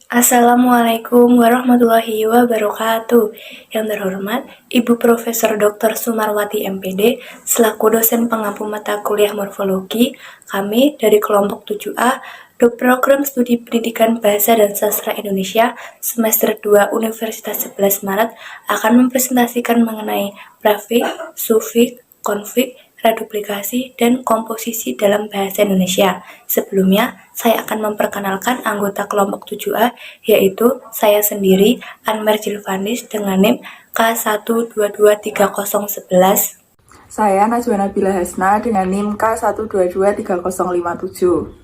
Assalamualaikum warahmatullahi wabarakatuh. Yang terhormat, Ibu Profesor Dr. Sumarwati MPD, selaku dosen pengampu mata kuliah morfologi, kami dari kelompok 7A, Program Studi Pendidikan Bahasa dan Sastra Indonesia, semester 2 Universitas 11 Maret, akan mempresentasikan mengenai prafik, sufik, konfik, reduplikasi, dan komposisi dalam bahasa Indonesia. Sebelumnya, saya akan memperkenalkan anggota kelompok 7A, yaitu saya sendiri, Anmer Jilvanis, dengan NIM K1223011. Saya Najwa Nabila Hasna dengan NIM K1223057.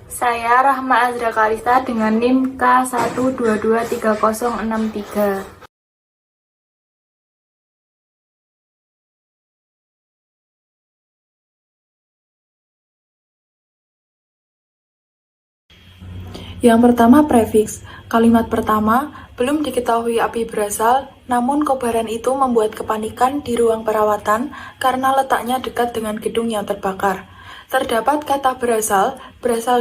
Saya Rahma Azra Kalista dengan NIM K1223063. Yang pertama, prefiks. Kalimat pertama, belum diketahui api berasal, namun kobaran itu membuat kepanikan di ruang perawatan karena letaknya dekat dengan gedung yang terbakar. Terdapat kata berasal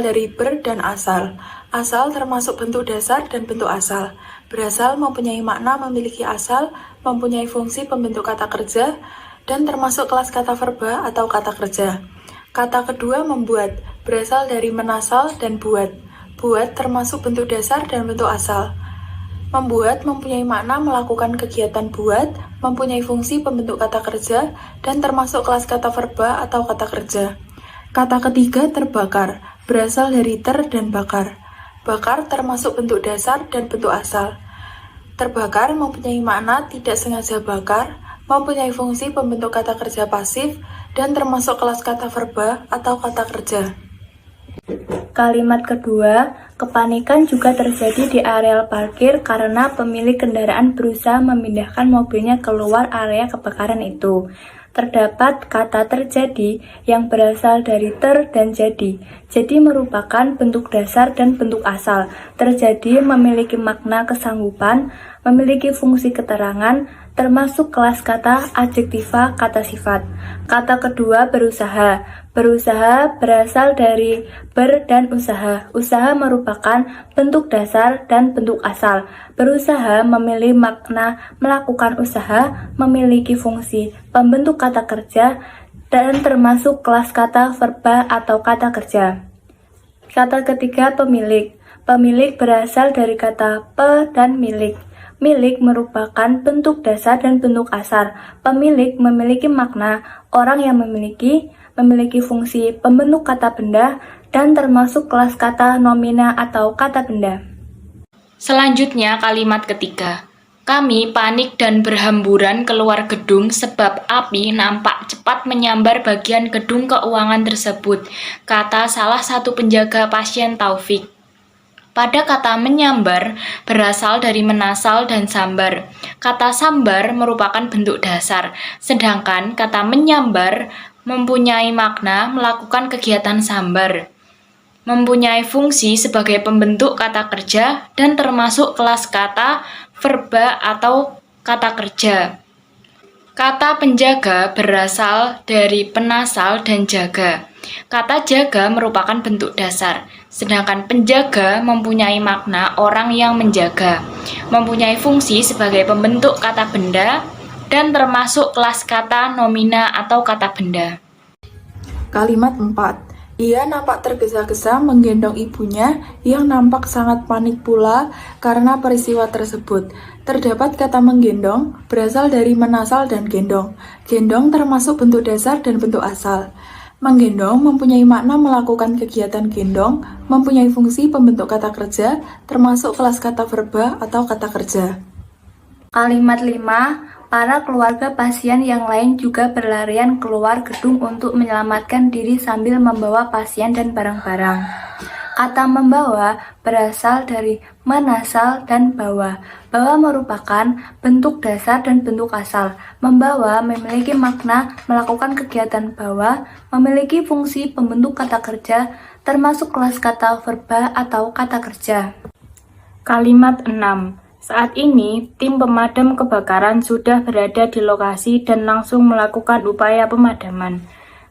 dari ber dan asal. Asal termasuk bentuk dasar dan bentuk asal. Berasal mempunyai makna memiliki asal, mempunyai fungsi pembentuk kata kerja, dan termasuk kelas kata verba atau kata kerja. Kata kedua, membuat, berasal dari menasal dan buat. Buat termasuk bentuk dasar dan bentuk asal. Membuat mempunyai makna melakukan kegiatan buat, mempunyai fungsi pembentuk kata kerja, dan termasuk kelas kata verba atau kata kerja. Kata ketiga, terbakar, berasal dari ter dan bakar. Bakar termasuk bentuk dasar dan bentuk asal. Terbakar mempunyai makna tidak sengaja bakar, mempunyai fungsi pembentuk kata kerja pasif, dan termasuk kelas kata verba atau kata kerja. Kalimat kedua, kepanikan juga terjadi di areal parkir karena pemilik kendaraan berusaha memindahkan mobilnya keluar area kebakaran itu. Terdapat kata terjadi yang berasal dari ter dan jadi. Jadi merupakan bentuk dasar dan bentuk asal. Terjadi memiliki makna kesanggupan, memiliki fungsi keterangan, termasuk kelas kata adjektiva kata sifat. Kata kedua, berusaha. Berusaha berasal dari ber dan usaha. Usaha merupakan bentuk dasar dan bentuk asal. Berusaha memiliki makna melakukan usaha, memiliki fungsi pembentuk kata kerja, dan termasuk kelas kata verba atau kata kerja. Kata ketiga, pemilik. Pemilik berasal dari kata pe dan milik. Milik merupakan bentuk dasar dan bentuk asal. Pemilik memiliki makna orang yang memiliki fungsi pembentuk kata benda, dan termasuk kelas kata nomina atau kata benda. Selanjutnya kalimat ketiga. Kami panik dan berhamburan keluar gedung sebab api nampak cepat menyambar bagian gedung keuangan tersebut, kata salah satu penjaga pasien Taufik. Pada kata menyambar berasal dari menasal dan sambar. Kata sambar merupakan bentuk dasar, sedangkan kata menyambar mempunyai makna melakukan kegiatan sambar. Mempunyai fungsi sebagai pembentuk kata kerja dan termasuk kelas kata verba atau kata kerja. Kata penjaga berasal dari penasal dan jaga. Kata jaga merupakan bentuk dasar, sedangkan penjaga mempunyai makna orang yang menjaga. Mempunyai fungsi sebagai pembentuk kata benda dan termasuk kelas kata nomina atau kata benda. Kalimat 4. Ia nampak tergesa-gesa menggendong ibunya yang nampak sangat panik pula karena peristiwa tersebut. Terdapat kata menggendong berasal dari menasal dan gendong. Gendong termasuk bentuk dasar dan bentuk asal. Menggendong mempunyai makna melakukan kegiatan gendong, mempunyai fungsi pembentuk kata kerja, termasuk kelas kata verba atau kata kerja. Kalimat 5. Para keluarga pasien yang lain juga berlarian keluar gedung untuk menyelamatkan diri sambil membawa pasien dan barang-barang. Kata membawa berasal dari menasal dan bawa. Bawa merupakan bentuk dasar dan bentuk asal. Membawa memiliki makna melakukan kegiatan bawa, memiliki fungsi pembentuk kata kerja, termasuk kelas kata verba atau kata kerja. Kalimat 6. Saat ini, tim pemadam kebakaran sudah berada di lokasi dan langsung melakukan upaya pemadaman.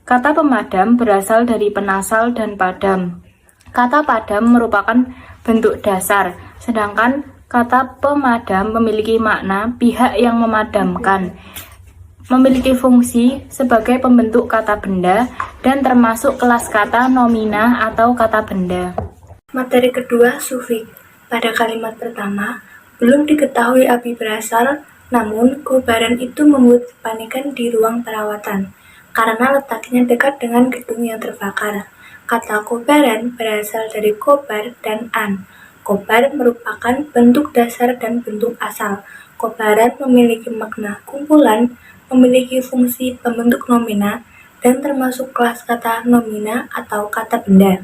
Kata pemadam berasal dari penasal dan padam. Kata padam merupakan bentuk dasar, sedangkan kata pemadam memiliki makna pihak yang memadamkan. Memiliki fungsi sebagai pembentuk kata benda dan termasuk kelas kata nomina atau kata benda. Materi kedua, sufiks. Pada kalimat pertama, belum diketahui api berasal, namun kobaran itu membuat kepanikan di ruang perawatan karena letaknya dekat dengan gedung yang terbakar. Kata kobaran berasal dari kobar dan an. Kobar merupakan bentuk dasar dan bentuk asal. Kobaran memiliki makna kumpulan, memiliki fungsi pembentuk nomina, dan termasuk kelas kata nomina atau kata benda.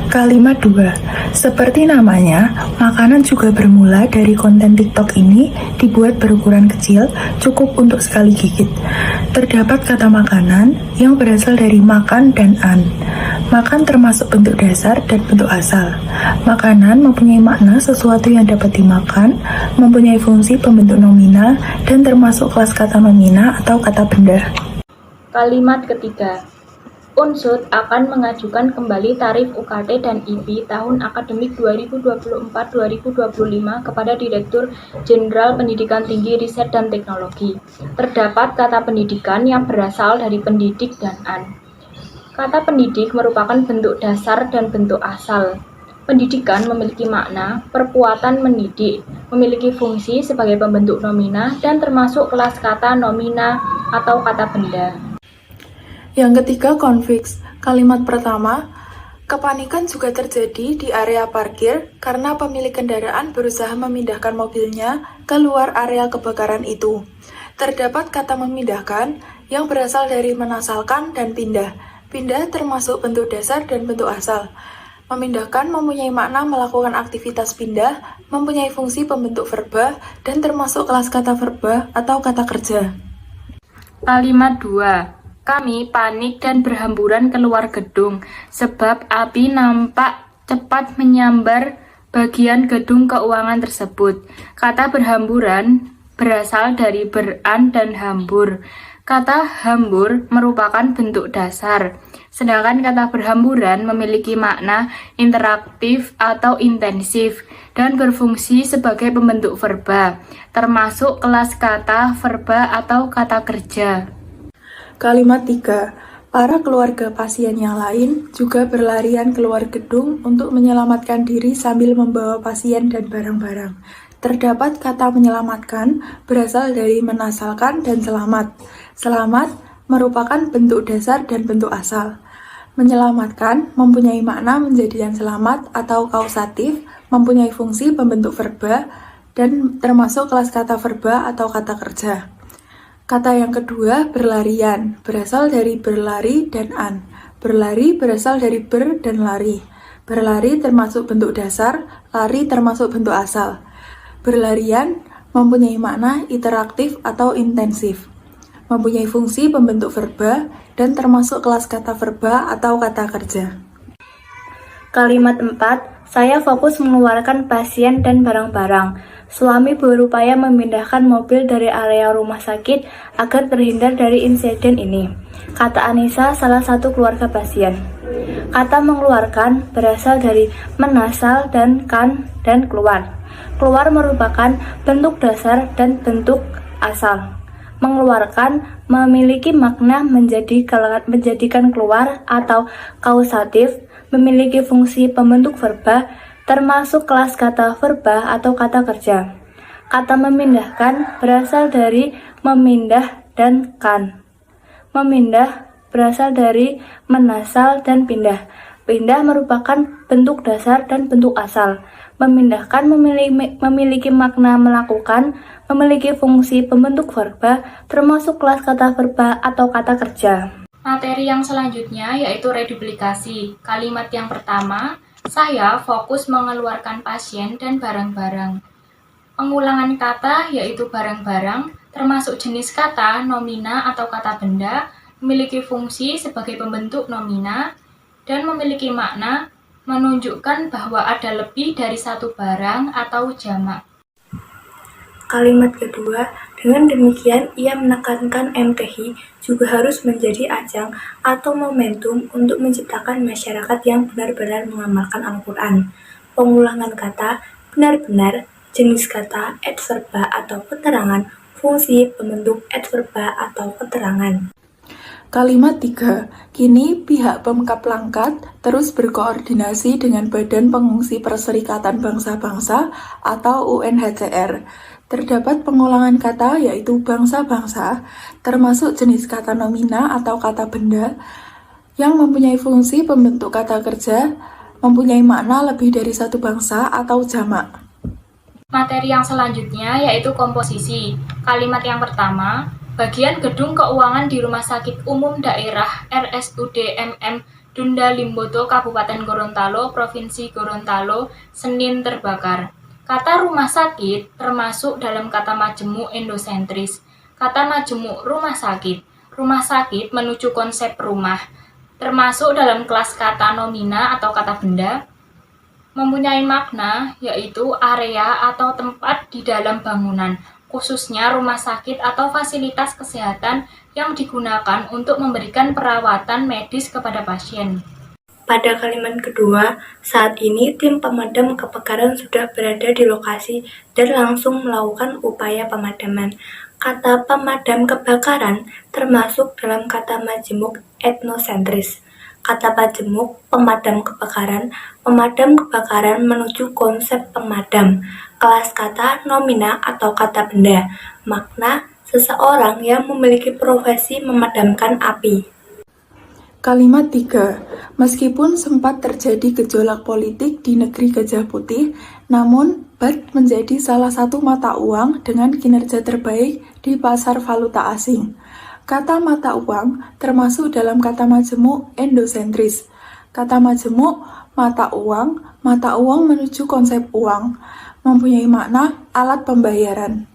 Kalimat 2. Seperti namanya, makanan juga bermula dari konten TikTok ini dibuat berukuran kecil, cukup untuk sekali gigit. Terdapat kata makanan yang berasal dari makan dan an. Makan termasuk bentuk dasar dan bentuk asal. Makanan mempunyai makna sesuatu yang dapat dimakan, mempunyai fungsi pembentuk nominal, dan termasuk kelas kata nomina atau kata benda. Kalimat ketiga. Unsud akan mengajukan kembali tarif UKT dan IP tahun akademik 2024-2025 kepada Direktur Jenderal Pendidikan Tinggi Riset dan Teknologi. Terdapat kata pendidikan yang berasal dari pendidik dan an. Kata pendidik merupakan bentuk dasar dan bentuk asal. Pendidikan memiliki makna perbuatan mendidik, memiliki fungsi sebagai pembentuk nomina dan termasuk kelas kata nomina atau kata benda. Yang ketiga, konfiks. Kalimat pertama, kepanikan juga terjadi di area parkir karena pemilik kendaraan berusaha memindahkan mobilnya keluar area kebakaran itu. Terdapat kata memindahkan yang berasal dari menasalkan dan pindah. Pindah termasuk bentuk dasar dan bentuk asal. Memindahkan mempunyai makna melakukan aktivitas pindah, mempunyai fungsi pembentuk verba, dan termasuk kelas kata verba atau kata kerja. Kalimat 2. Kami panik dan berhamburan keluar gedung, sebab api nampak cepat menyambar bagian gedung keuangan tersebut. Kata berhamburan berasal dari beran dan hambur. Kata hambur merupakan bentuk dasar, sedangkan kata berhamburan memiliki makna interaktif atau intensif dan berfungsi sebagai pembentuk verba, termasuk kelas kata verba atau kata kerja. Kalimat 3. Para keluarga pasien yang lain juga berlarian keluar gedung untuk menyelamatkan diri sambil membawa pasien dan barang-barang. Terdapat kata menyelamatkan berasal dari menasalkan dan selamat. Selamat merupakan bentuk dasar dan bentuk asal. Menyelamatkan mempunyai makna menjadikan selamat atau kausatif, mempunyai fungsi pembentuk verba, dan termasuk kelas kata verba atau kata kerja. Kata yang kedua, berlarian, berasal dari berlari dan an. Berlari berasal dari ber dan lari. Berlari termasuk bentuk dasar, lari termasuk bentuk asal. Berlarian mempunyai makna interaktif atau intensif. Mempunyai fungsi pembentuk verba dan termasuk kelas kata verba atau kata kerja. Kalimat 4. Saya fokus mengeluarkan pasien dan barang-barang. Suami berupaya memindahkan mobil dari area rumah sakit agar terhindar dari insiden ini. Kata Anissa, salah satu keluarga pasien. Kata mengeluarkan berasal dari menasal dan kan dan keluar. Keluar merupakan bentuk dasar dan bentuk asal. Mengeluarkan memiliki makna menjadikan keluar atau kausatif, memiliki fungsi pembentuk verba, termasuk kelas kata verba atau kata kerja. Kata memindahkan berasal dari memindah dan kan. Memindah berasal dari menasal dan pindah. Pindah merupakan bentuk dasar dan bentuk asal. Memindahkan memiliki makna melakukan, memiliki fungsi pembentuk verba, termasuk kelas kata verba atau kata kerja. Materi yang selanjutnya yaitu reduplikasi. Kalimat yang pertama, saya fokus mengeluarkan pasien dan barang-barang. Pengulangan kata yaitu barang-barang, termasuk jenis kata, nomina atau kata benda, memiliki fungsi sebagai pembentuk nomina, dan memiliki makna menunjukkan bahwa ada lebih dari satu barang atau jamak. Kalimat kedua, Dengan demikian, ia menekankan MTI juga harus menjadi ajang atau momentum untuk menciptakan masyarakat yang benar-benar mengamalkan Al-Quran. Pengulangan kata, benar-benar, jenis kata, adverba atau keterangan, fungsi, pembentuk adverba atau keterangan. Kalimat 3. Kini pihak Pemkab Langkat terus berkoordinasi dengan Badan Pengungsi Perserikatan Bangsa-Bangsa atau UNHCR. Terdapat pengulangan kata yaitu bangsa-bangsa, termasuk jenis kata nomina atau kata benda, yang mempunyai fungsi pembentuk kata kerja, mempunyai makna lebih dari satu bangsa atau jamak. Materi yang selanjutnya yaitu komposisi. Kalimat yang pertama, bagian gedung keuangan di Rumah Sakit Umum Daerah RSUD MM Dunda Limboto Kabupaten Gorontalo, Provinsi Gorontalo, Senin terbakar. Kata rumah sakit termasuk dalam kata majemuk endosentris. Kata majemuk rumah sakit menuju konsep rumah, termasuk dalam kelas kata nomina atau kata benda, mempunyai makna yaitu area atau tempat di dalam bangunan, khususnya rumah sakit atau fasilitas kesehatan yang digunakan untuk memberikan perawatan medis kepada pasien. Pada kalimat kedua, saat ini tim pemadam kebakaran sudah berada di lokasi dan langsung melakukan upaya pemadaman. Kata pemadam kebakaran termasuk dalam kata majemuk etnosentris. Kata majemuk pemadam kebakaran menuju konsep pemadam. Kelas kata nomina atau kata benda, makna seseorang yang memiliki profesi memadamkan api. Kalimat 3. Meskipun sempat terjadi gejolak politik di negeri Gajah Putih, namun Baht menjadi salah satu mata uang dengan kinerja terbaik di pasar valuta asing. Kata mata uang termasuk dalam kata majemuk endosentris. Kata majemuk mata uang menuju konsep uang, mempunyai makna alat pembayaran.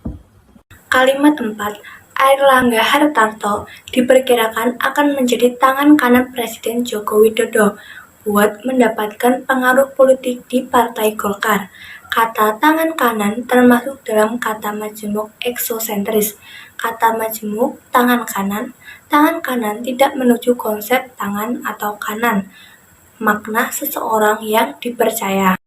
Kalimat 4. Airlangga Hartarto diperkirakan akan menjadi tangan kanan Presiden Joko Widodo buat mendapatkan pengaruh politik di Partai Golkar. Kata tangan kanan termasuk dalam kata majemuk eksosentris. Kata majemuk tangan kanan tidak menuju konsep tangan atau kanan, makna seseorang yang dipercaya.